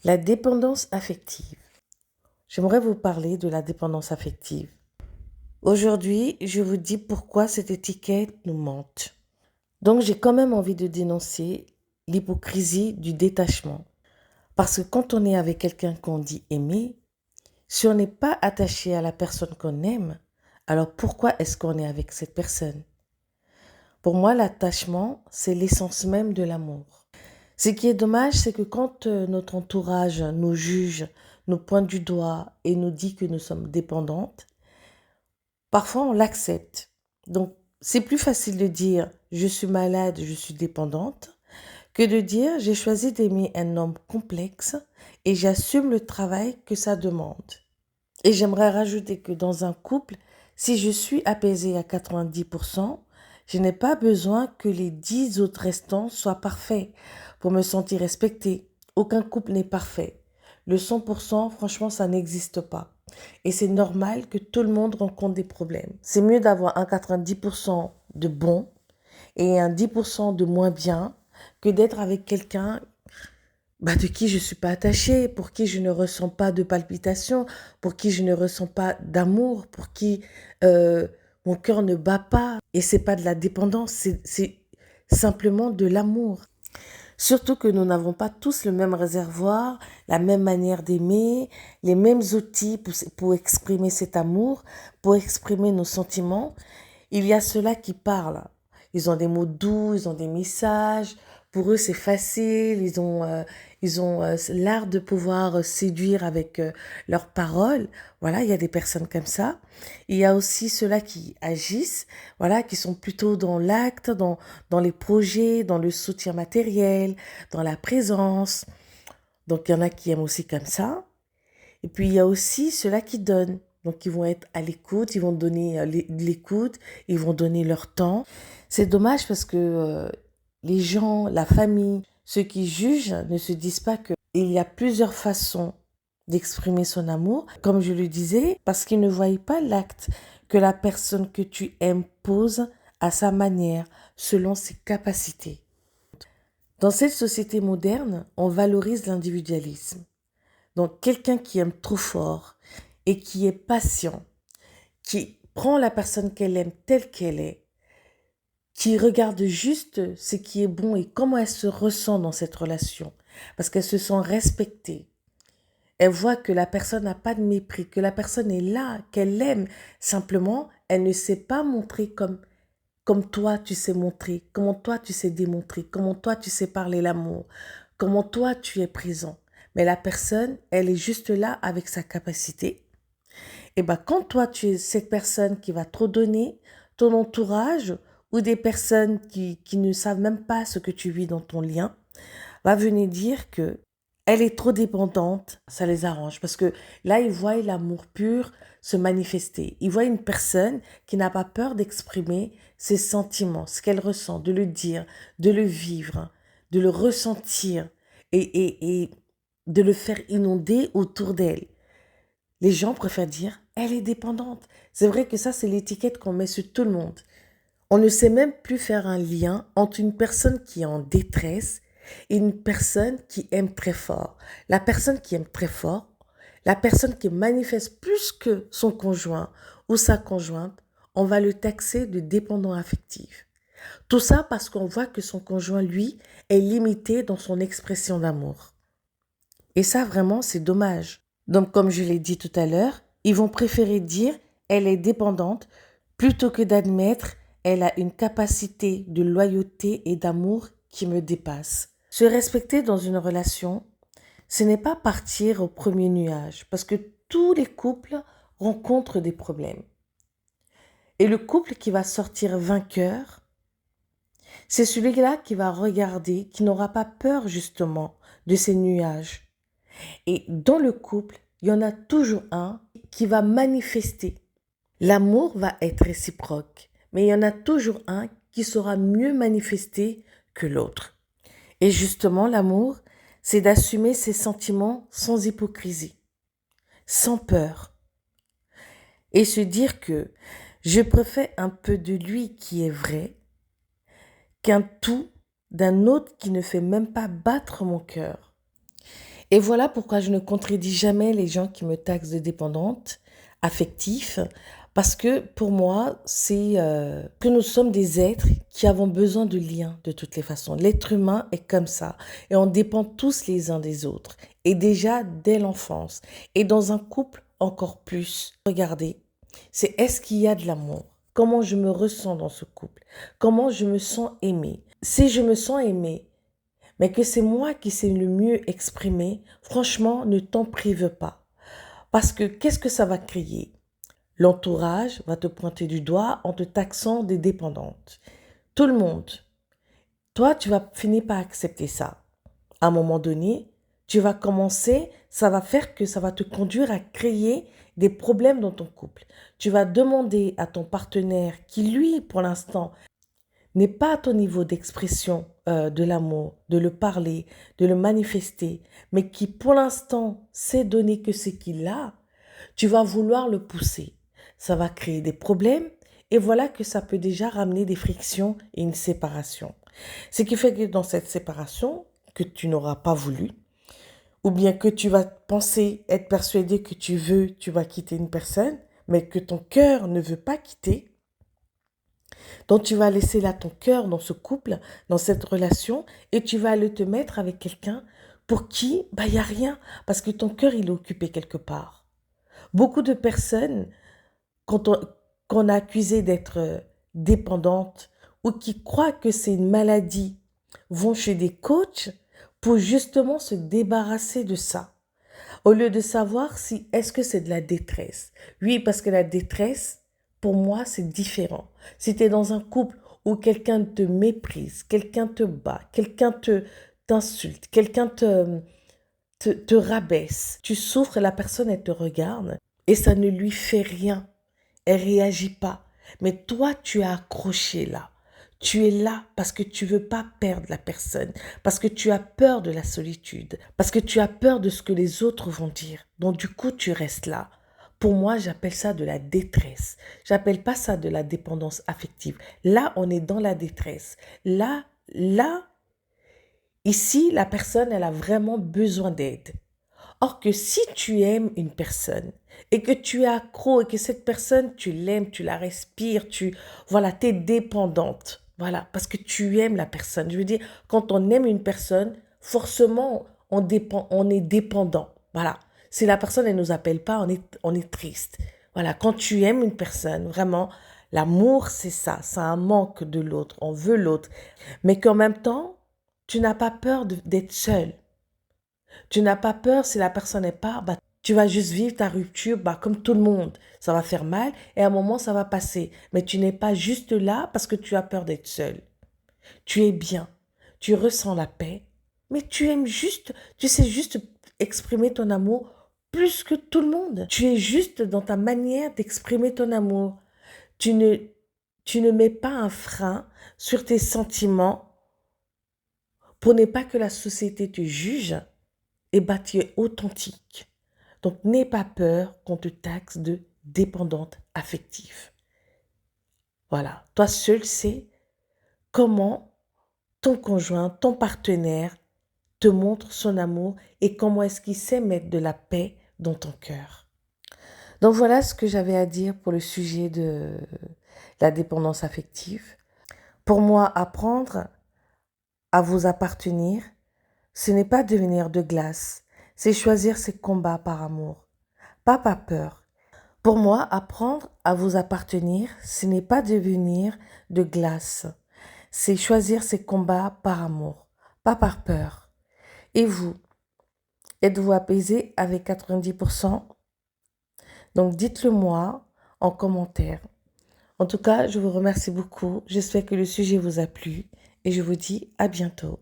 La dépendance affective. J'aimerais vous parler de la dépendance affective. Aujourd'hui, je vous dis pourquoi cette étiquette nous mente. Donc, j'ai quand même envie de dénoncer l'hypocrisie du détachement. Parce que quand on est avec quelqu'un qu'on dit aimer, si on n'est pas attaché à la personne qu'on aime, alors pourquoi est-ce qu'on est avec cette personne? Pour moi, l'attachement, c'est l'essence même de l'amour. Ce qui est dommage, c'est que quand notre entourage nous juge, nous pointe du doigt et nous dit que nous sommes dépendantes, parfois on l'accepte. Donc, c'est plus facile de dire je suis malade, je suis dépendante, que de dire j'ai choisi d'aimer un homme complexe et j'assume le travail que ça demande. Et j'aimerais rajouter que dans un couple, si je suis apaisée à 90%, je n'ai pas besoin que les 10 autres restants soient parfaits pour me sentir respectée. Aucun couple n'est parfait. Le 100%, franchement, ça n'existe pas. Et c'est normal que tout le monde rencontre des problèmes. C'est mieux d'avoir un 90% de bon et un 10% de moins bien que d'être avec quelqu'un de qui je ne suis pas attachée, pour qui je ne ressens pas de palpitations, pour qui je ne ressens pas d'amour, pour qui mon cœur ne bat pas. Et c'est pas de la dépendance, c'est simplement de l'amour. Surtout que nous n'avons pas tous le même réservoir, la même manière d'aimer, les mêmes outils pour exprimer cet amour, pour exprimer nos sentiments. Il y a ceux-là qui parlent. Ils ont des mots doux, ils ont des messages. Pour eux, c'est facile. Ils ont l'art de pouvoir séduire avec leurs paroles. Voilà, il y a des personnes comme ça. Il y a aussi ceux-là qui agissent, voilà, qui sont plutôt dans l'acte, dans les projets, dans le soutien matériel, dans la présence. Donc, il y en a qui aiment aussi comme ça. Et puis, il y a aussi ceux-là qui donnent. Donc, ils vont être à l'écoute, ils vont donner l'écoute, ils vont donner leur temps. C'est dommage parce que les gens, la famille, ceux qui jugent ne se disent pas qu'il y a plusieurs façons d'exprimer son amour. Comme je le disais, parce qu'ils ne voient pas l'acte que la personne que tu aimes pose à sa manière, selon ses capacités. Dans cette société moderne, on valorise l'individualisme. Donc, quelqu'un qui aime trop fort et qui est patient, qui prend la personne qu'elle aime telle qu'elle est, qui regarde juste ce qui est bon et comment elle se ressent dans cette relation, parce qu'elle se sent respectée. Elle voit que la personne n'a pas de mépris, que la personne est là, qu'elle l'aime. Simplement, elle ne sait pas montrer comme toi tu sais montrer, comment toi tu sais démontrer, comment toi tu sais parler l'amour, comment toi tu es présent. Mais la personne, elle est juste là avec sa capacité. Et quand toi tu es cette personne qui va trop donner, ton entourage ou des personnes qui ne savent même pas ce que tu vis dans ton lien, va venir dire que elle est trop dépendante, ça les arrange. Parce que là, ils voient l'amour pur se manifester. Ils voient une personne qui n'a pas peur d'exprimer ses sentiments, ce qu'elle ressent, de le dire, de le vivre, de le ressentir et de le faire inonder autour d'elle. Les gens préfèrent dire, elle est dépendante. C'est vrai que ça, c'est l'étiquette qu'on met sur tout le monde. On ne sait même plus faire un lien entre une personne qui est en détresse et une personne qui aime très fort. La personne qui aime très fort, la personne qui manifeste plus que son conjoint ou sa conjointe, on va le taxer de dépendant affectif. Tout ça parce qu'on voit que son conjoint, lui, est limité dans son expression d'amour. Et ça, vraiment, c'est dommage. Donc, comme je l'ai dit tout à l'heure, ils vont préférer dire elle est dépendante plutôt que d'admettre elle a une capacité de loyauté et d'amour qui me dépasse. Se respecter dans une relation, ce n'est pas partir au premier nuage, parce que tous les couples rencontrent des problèmes. Et le couple qui va sortir vainqueur, c'est celui-là qui va regarder, qui n'aura pas peur justement de ces nuages. Et dans le couple, il y en a toujours un qui va manifester. L'amour va être réciproque, mais il y en a toujours un qui sera mieux manifesté que l'autre. Et justement, l'amour, c'est d'assumer ses sentiments sans hypocrisie, sans peur, et se dire que je préfère un peu de lui qui est vrai qu'un tout d'un autre qui ne fait même pas battre mon cœur. Et voilà pourquoi je ne contredis jamais les gens qui me taxent de dépendante affective, parce que pour moi, c'est que nous sommes des êtres qui avons besoin de liens de toutes les façons. L'être humain est comme ça et on dépend tous les uns des autres. Et déjà dès l'enfance. Et dans un couple, encore plus. Regardez, c'est est-ce qu'il y a de l'amour? Comment je me ressens dans ce couple? Comment je me sens aimée? Si je me sens aimée, mais que c'est moi qui sais le mieux exprimer, franchement, ne t'en prive pas. Parce que qu'est-ce que ça va créer? L'entourage va te pointer du doigt en te taxant des dépendantes. Tout le monde. Toi, tu vas finir par accepter ça. À un moment donné, tu vas commencer, ça va faire que ça va te conduire à créer des problèmes dans ton couple. Tu vas demander à ton partenaire qui, lui, pour l'instant, n'est pas à ton niveau d'expression de l'amour, de le parler, de le manifester, mais qui pour l'instant sait donner que ce qu'il a, tu vas vouloir le pousser. Ça va créer des problèmes et voilà que ça peut déjà ramener des frictions et une séparation. Ce qui fait que dans cette séparation que tu n'auras pas voulu, ou bien que tu vas penser être persuadé que tu vas quitter une personne, mais que ton cœur ne veut pas quitter, donc tu vas laisser là ton cœur dans ce couple, dans cette relation, et tu vas aller te mettre avec quelqu'un pour qui, bah, il n'y a rien, parce que ton cœur, il est occupé quelque part. Beaucoup de personnes, quand qu'on a accusé d'être dépendantes ou qui croient que c'est une maladie, vont chez des coachs pour justement se débarrasser de ça. Au lieu de savoir si est-ce que c'est de la détresse. Oui, parce que la détresse, pour moi, c'est différent. Si tu es dans un couple où quelqu'un te méprise, quelqu'un te bat, quelqu'un t'insulte, quelqu'un te rabaisse, tu souffres, la personne, elle te regarde et ça ne lui fait rien. Elle réagit pas. Mais toi, tu es accroché là. Tu es là parce que tu veux pas perdre la personne, parce que tu as peur de la solitude, parce que tu as peur de ce que les autres vont dire. Donc du coup, tu restes là. Pour moi, j'appelle ça de la détresse. J'appelle pas ça de la dépendance affective. Là, on est dans la détresse. Là, ici, la personne, elle a vraiment besoin d'aide. Or que si tu aimes une personne et que tu es accro et que cette personne, tu l'aimes, tu la respires, voilà, t'es dépendante. Voilà, parce que tu aimes la personne. Je veux dire, quand on aime une personne, forcément, on est dépendant. Voilà. Si la personne, elle nous appelle pas, on est triste. Voilà, quand tu aimes une personne, vraiment, l'amour, c'est ça. C'est un manque de l'autre. On veut l'autre. Mais qu'en même temps, tu n'as pas peur d'être seul. Tu n'as pas peur si la personne est part, bah, tu vas juste vivre ta rupture bah, comme tout le monde. Ça va faire mal et à un moment, ça va passer. Mais tu n'es pas juste là parce que tu as peur d'être seul. Tu es bien, tu ressens la paix, mais tu aimes juste, tu sais juste exprimer ton amour plus que tout le monde. Tu es juste dans ta manière d'exprimer ton amour. Tu ne, tu ne mets pas un frein sur tes sentiments pour ne pas que la société te juge. Et bah, tu es authentique. Donc, n'aie pas peur qu'on te taxe de dépendante affective. Voilà. Toi seul sais comment ton conjoint, ton partenaire te montre son amour et comment est-ce qu'il sait mettre de la paix dans ton cœur. Donc, voilà ce que j'avais à dire pour le sujet de la dépendance affective. Pour moi, apprendre à vous appartenir, ce n'est pas devenir de glace, c'est choisir ses combats par amour, pas par peur. Pour moi, apprendre à vous appartenir, ce n'est pas devenir de glace, c'est choisir ses combats par amour, pas par peur. Et vous, êtes-vous apaisé avec 90%? Donc dites-le moi en commentaire. En tout cas, je vous remercie beaucoup. J'espère que le sujet vous a plu et je vous dis à bientôt.